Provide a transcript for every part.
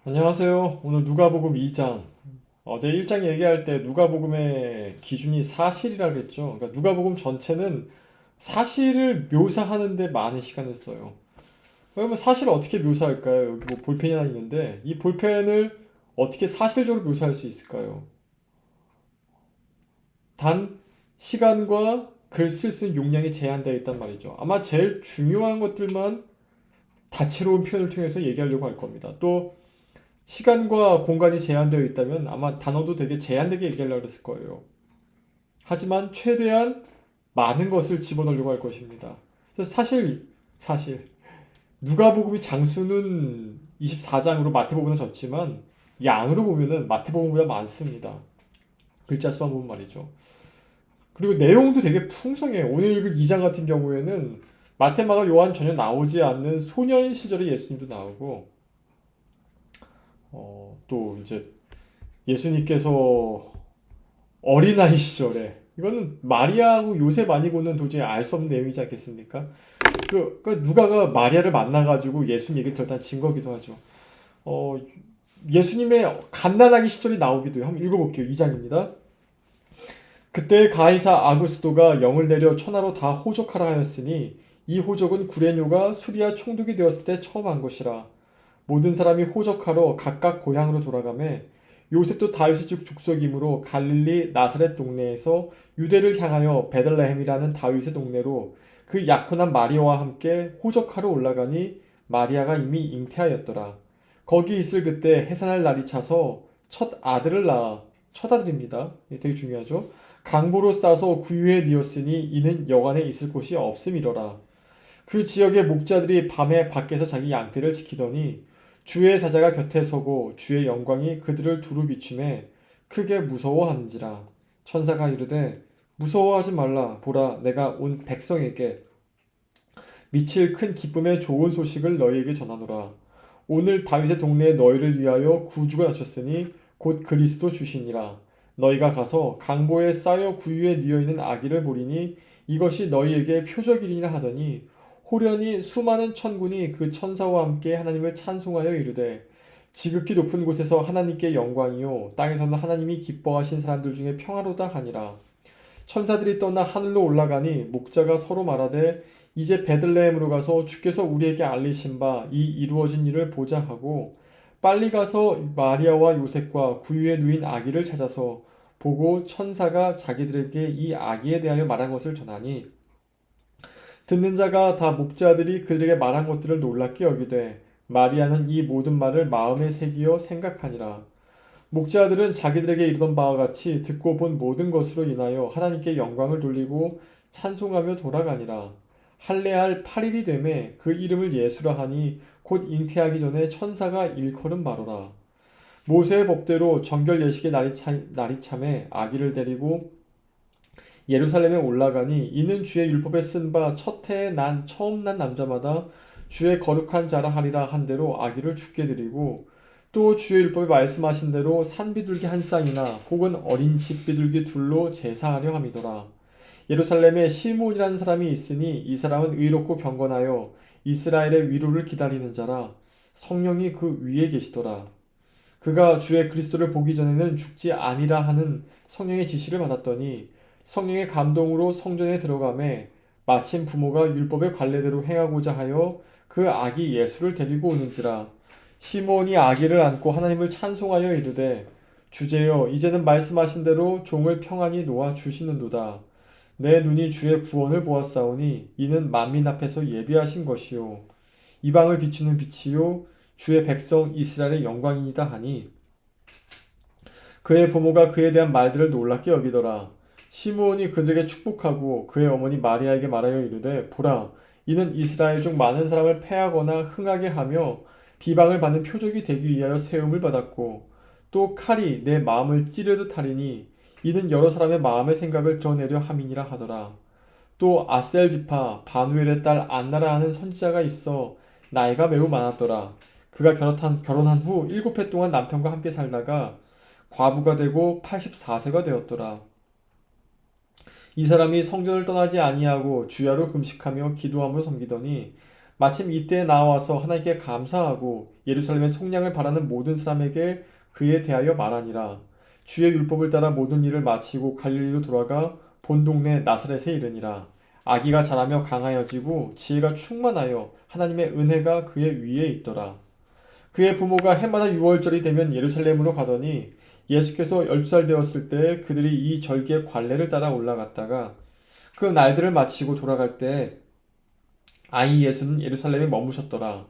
안녕하세요. 오늘 누가복음 2장. 어제 1장 얘기할 때 누가복음의 기준이 사실이라고 했죠. 그러니까 누가복음 전체는 사실을 묘사하는 데 많은 시간을 써요. 그러면 사실을 어떻게 묘사할까요? 여기 뭐 볼펜이 하나 있는데 이 볼펜을 어떻게 사실적으로 묘사할 수 있을까요? 단 시간과 글 쓸 수 있는 용량이 제한되어 있단 말이죠. 아마 제일 중요한 것들만 다채로운 표현을 통해서 얘기하려고 할 겁니다. 또 시간과 공간이 제한되어 있다면 아마 단어도 되게 제한되게 얘기하려고 했을 거예요. 하지만 최대한 많은 것을 집어넣으려고 할 것입니다. 그래서 사실 누가복음이 장수는 24장으로 마태복음보다 적지만 양으로 보면은 마태복음보다 많습니다. 글자 수만 보면 말이죠. 그리고 내용도 되게 풍성해요. 오늘 읽을 2장 같은 경우에는 마태, 마가, 요한 전혀 나오지 않는 소년 시절의 예수님도 나오고 또 이제 예수님께서 어린아이 시절에 이거는 마리아하고 요셉 아니고는 도저히 알 수 없는 내용이지 않겠습니까? 누가가 마리아를 만나가지고 예수님 얘기를 들었다는 증거기도 하죠. 어, 예수님의 갓난아기 시절이 나오기도 해요. 한번 읽어볼게요. 2장입니다. 그때 가이사 아구스도가 영을 내려 천하로 다 호적하라 하였으니 이 호적은 구레뇨가 수리아 총독이 되었을 때 처음 한 것이라. 모든 사람이 호적하러 각각 고향으로 돌아가매 요셉도 다윗의 집 족속이므로 갈릴리 나사렛 동네에서 유대를 향하여 베들레헴이라는 다윗의 동네로 그 약혼한 마리아와 함께 호적하러 올라가니 마리아가 이미 잉태하였더라. 거기 있을 그때 해산할 날이 차서 첫 아들을 낳아 첫 아들입니다. 이게 되게 중요하죠. 강보로 싸서 구유에 뉘었으니 이는 여관에 있을 곳이 없음이로라. 그 지역의 목자들이 밤에 밖에서 자기 양떼를 지키더니 주의 사자가 곁에 서고 주의 영광이 그들을 두루 비추매 크게 무서워하는지라. 천사가 이르되 무서워하지 말라. 보라, 내가 온 백성에게 미칠 큰 기쁨의 좋은 소식을 너희에게 전하노라. 오늘 다윗의 동네에 너희를 위하여 구주가 나셨으니 곧 그리스도 주시니라. 너희가 가서 강보에 쌓여 구유에 뉘어 있는 아기를 보리니 이것이 너희에게 표적이니라 하더니 호련히 수많은 천군이 그 천사와 함께 하나님을 찬송하여 이르되 지극히 높은 곳에서 하나님께 영광이요 땅에서는 하나님이 기뻐하신 사람들 중에 평화로다 하니라. 천사들이 떠나 하늘로 올라가니 목자가 서로 말하되 이제 베들레헴으로 가서 주께서 우리에게 알리신 바 이 이루어진 일을 보자 하고 빨리 가서 마리아와 요셉과 구유에 누인 아기를 찾아서 보고 천사가 자기들에게 이 아기에 대하여 말한 것을 전하니 듣는 자가 다 목자들이 그들에게 말한 것들을 놀랍게 여기되 마리아는 이 모든 말을 마음에 새기어 생각하니라. 목자들은 자기들에게 이르던 바와 같이 듣고 본 모든 것으로 인하여 하나님께 영광을 돌리고 찬송하며 돌아가니라. 할례할 8일이 되매 그 이름을 예수라 하니 곧 잉태하기 전에 천사가 일컬은 바로라. 모세의 법대로 정결 예식의 날이 참에 아기를 데리고 예루살렘에 올라가니 이는 주의 율법에 쓴 바 첫 해에 처음 난 남자마다 주의 거룩한 자라 하리라 한 대로 아기를 죽게 드리고 또 주의 율법에 말씀하신 대로 산비둘기 한 쌍이나 혹은 어린 집 비둘기 둘로 제사하려 함이더라. 예루살렘에 시므온이라는 사람이 있으니 이 사람은 의롭고 경건하여 이스라엘의 위로를 기다리는 자라. 성령이 그 위에 계시더라. 그가 주의 그리스도를 보기 전에는 죽지 아니라 하는 성령의 지시를 받았더니 성령의 감동으로 성전에 들어가매 마침 부모가 율법의 관례대로 행하고자 하여 그 아기 예수를 데리고 오는지라. 시므온이 아기를 안고 하나님을 찬송하여 이르되 주제여 이제는 말씀하신 대로 종을 평안히 놓아 주시는도다. 내 눈이 주의 구원을 보았사오니 이는 만민 앞에서 예비하신 것이요 이방을 비추는 빛이요 주의 백성 이스라엘의 영광이니이다 하니 그의 부모가 그에 대한 말들을 놀랍게 여기더라. 시므온이 그들에게 축복하고 그의 어머니 마리아에게 말하여 이르되 보라 이는 이스라엘 중 많은 사람을 패하거나 흥하게 하며 비방을 받는 표적이 되기 위하여 세움을 받았고 또 칼이 내 마음을 찌르듯 하리니 이는 여러 사람의 마음의 생각을 드러내려 함이니라 하더라. 또 아셀 지파 바누엘의 딸 안나라 하는 선지자가 있어 나이가 매우 많았더라. 그가 결혼한 후 7해 동안 남편과 함께 살다가 과부가 되고 84세가 되었더라. 이 사람이 성전을 떠나지 아니하고 주야로 금식하며 기도함으로 섬기더니 마침 이때에 나와서 하나님께 감사하고 예루살렘의 속량을 바라는 모든 사람에게 그에 대하여 말하니라. 주의 율법을 따라 모든 일을 마치고 갈릴리로 돌아가 본 동네 나사렛에 이르니라. 아기가 자라며 강하여지고 지혜가 충만하여 하나님의 은혜가 그의 위에 있더라. 그의 부모가 해마다 유월절이 되면 예루살렘으로 가더니 예수께서 12살 되었을 때 그들이 이 절기의 관례를 따라 올라갔다가 그 날들을 마치고 돌아갈 때 아이 예수는 예루살렘에 머무셨더라.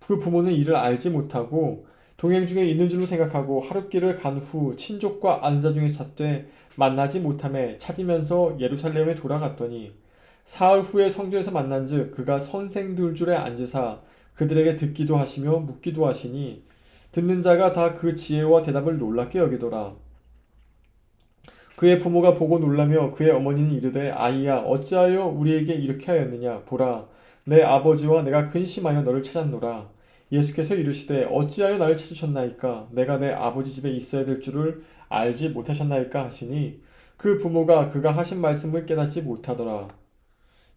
그 부모는 이를 알지 못하고 동행 중에 있는 줄로 생각하고 하룻길을 간 후 친족과 아는 자 중에 찾되 만나지 못함에 찾으면서 예루살렘에 돌아갔더니 사흘 후에 성전에서 만난즉 그가 선생들 줄에 앉으사 그들에게 듣기도 하시며 묻기도 하시니 듣는 자가 다 그 지혜와 대답을 놀랍게 여기더라. 그의 부모가 보고 놀라며 그의 어머니는 이르되 아이야 어찌하여 우리에게 이렇게 하였느냐 보라 내 아버지와 내가 근심하여 너를 찾았노라. 예수께서 이르시되 어찌하여 나를 찾으셨나이까 내가 내 아버지 집에 있어야 될 줄을 알지 못하셨나이까 하시니 그 부모가 그가 하신 말씀을 깨닫지 못하더라.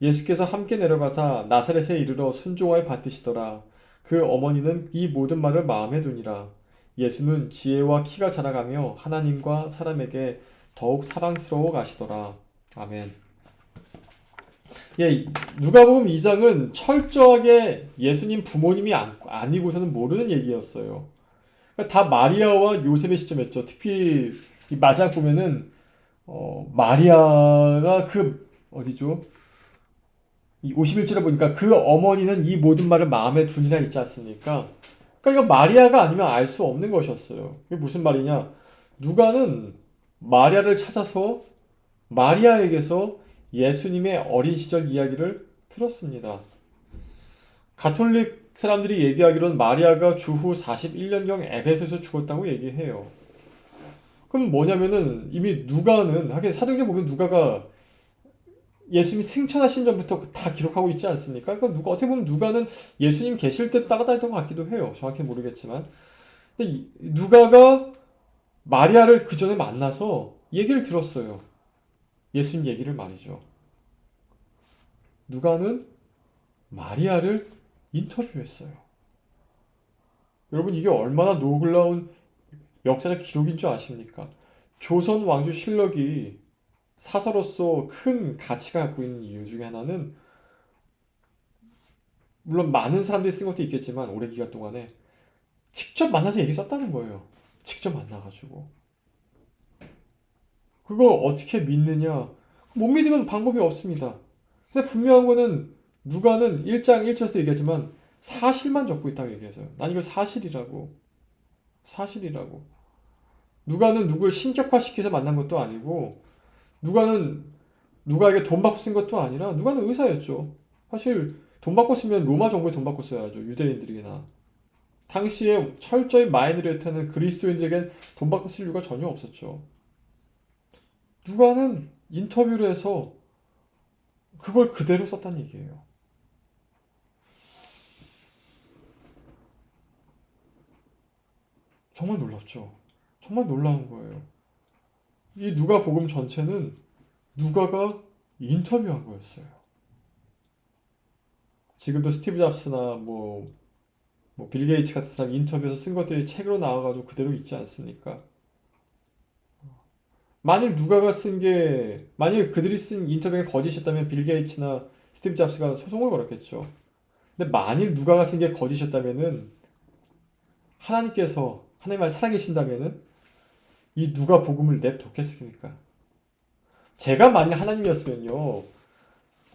예수께서 함께 내려가사 나사렛에 이르러 순종하여 받드시더라. 그 어머니는 이 모든 말을 마음에 두니라. 예수는 지혜와 키가 자라가며 하나님과 사람에게 더욱 사랑스러워 가시더라. 아멘. 예, 누가복음 2장은 철저하게 예수님 부모님이 아니고서는 모르는 얘기였어요. 그러니까 다 마리아와 요셉의 시점이었죠. 특히 이 마지막 보면은 마리아가 그 어디죠? 이 51절에 보니까 그 어머니는 이 모든 말을 마음에 두니라 있지 않습니까? 그러니까 이거 마리아가 아니면 알 수 없는 것이었어요. 이게 무슨 말이냐? 누가는 마리아를 찾아서 마리아에게서 예수님의 어린 시절 이야기를 들었습니다. 가톨릭 사람들이 얘기하기로는 마리아가 주후 41년경 에베소에서 죽었다고 얘기해요. 그럼 뭐냐면은 이미 누가는 하긴 사도행전 보면 누가가 예수님이 승천하신 전부터 다 기록하고 있지 않습니까? 그러니까 어떻게 보면 누가는 예수님 계실 때 따라다녔던 것 같기도 해요. 정확히 모르겠지만. 근데 누가가 마리아를 그 전에 만나서 얘기를 들었어요. 예수님 얘기를 말이죠. 누가는 마리아를 인터뷰했어요. 여러분 이게 얼마나 놀라운 역사적 기록인 줄 아십니까? 조선 왕조 실록이 사서로서 큰 가치가 갖고 있는 이유 중에 하나는 물론 많은 사람들이 쓴 것도 있겠지만 오랜 기간 동안에 직접 만나서 얘기 썼다는 거예요. 직접 만나가지고. 그거 어떻게 믿느냐? 못 믿으면 방법이 없습니다. 근데 분명한 거는 누가는 1장 1절에서 얘기하지만 사실만 적고 있다고 얘기해서요. 난 이거 사실이라고. 사실이라고. 누가는 누굴 신격화시켜서 만난 것도 아니고 누가는 누가에게 돈 받고 쓴 것도 아니라 누가는 의사였죠. 사실 돈 받고 쓰면 로마 정부에 돈 받고 써야죠. 유대인들이나. 당시에 철저히 마이너리티는 그리스도인들에겐 돈 받고 쓸 이유가 전혀 없었죠. 누가는 인터뷰를 해서 그걸 그대로 썼다는 얘기예요. 정말 놀랍죠. 정말 놀라운 거예요. 이 누가복음 전체는 누가가 인터뷰한 거였어요. 지금도 스티브 잡스나 빌 게이츠 같은 사람 인터뷰에서 쓴 것들이 책으로 나와가지고 그대로 있지 않습니까? 만일 그들이 쓴 인터뷰가 거짓이었다면 빌 게이츠나 스티브 잡스가 소송을 걸었겠죠. 근데 만일 누가가 쓴 게 거짓이었다면은 하나님만 살아계신다면은 이 누가 복음을 냅뒀겠습니까? 제가 만일 하나님이었으면요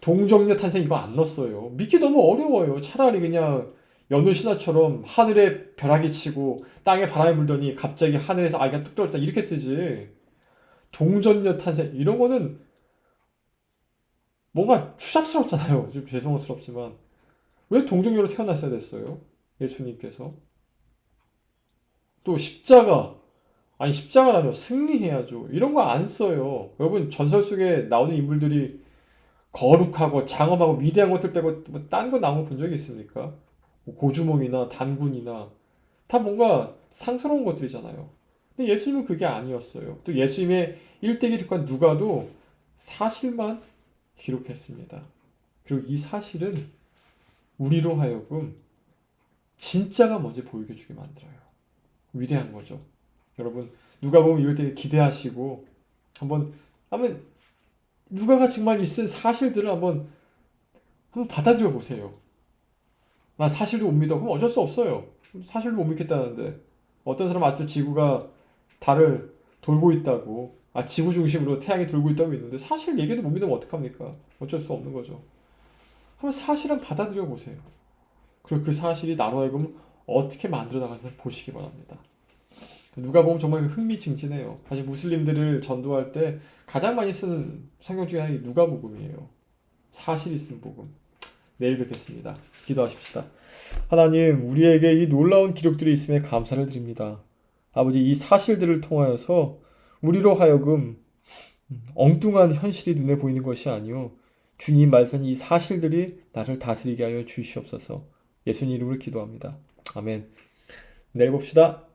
동정녀 탄생 이거 안 넣었어요. 믿기 너무 어려워요. 차라리 그냥 여느 신화처럼 하늘에 벼락이 치고 땅에 바람이 불더니 갑자기 하늘에서 아이가 뚝 떨어졌다 이렇게 쓰지. 동정녀 탄생 이런 거는 뭔가 추잡스럽잖아요. 좀 죄송스럽지만 왜 동정녀로 태어났어야 됐어요? 예수님께서 또 십자가라뇨. 승리해야죠. 이런 거 안 써요. 여러분 전설 속에 나오는 인물들이 거룩하고 장엄하고 위대한 것들 빼고 딴 거 나온 거 본 적이 있습니까? 고주몽이나 단군이나 다 뭔가 상스러운 것들이잖아요. 근데 예수님은 그게 아니었어요. 또 예수님의 일대기 기록과 누가도 사실만 기록했습니다. 그리고 이 사실은 우리로 하여금 진짜가 뭔지 보이게 주게 만들어요. 위대한 거죠. 여러분 누가복음 읽을 때 기대하시고 한번 누가가 정말 있은 사실들을 한번 받아들여 보세요. 나 사실도 못 믿어. 그럼 어쩔 수 없어요. 사실도 못 믿겠다는데 어떤 사람 아직도 지구가 달을 돌고 있다고, 지구 중심으로 태양이 돌고 있다고 있는데 사실 얘기도 못 믿으면 어떡합니까? 어쩔 수 없는 거죠. 한번 사실은 받아들여 보세요. 그리고 그 사실이 나로 하여금 어떻게 만들어 나가는지 보시기 바랍니다. 누가 보면 정말 흥미진진해요. 사실 무슬림들을 전도할 때 가장 많이 쓰는 성경 중에 하나가 누가복음이에요. 사실이 쓴 복음. 내일 뵙겠습니다. 기도하십시다. 하나님, 우리에게 이 놀라운 기록들이 있음에 감사를 드립니다. 아버지, 이 사실들을 통하여서 우리로 하여금 엉뚱한 현실이 눈에 보이는 것이 아니요 주님 말씀하신 이 사실들이 나를 다스리게 하여 주시옵소서. 예수님 이름으로 기도합니다. 아멘. 내일 봅시다.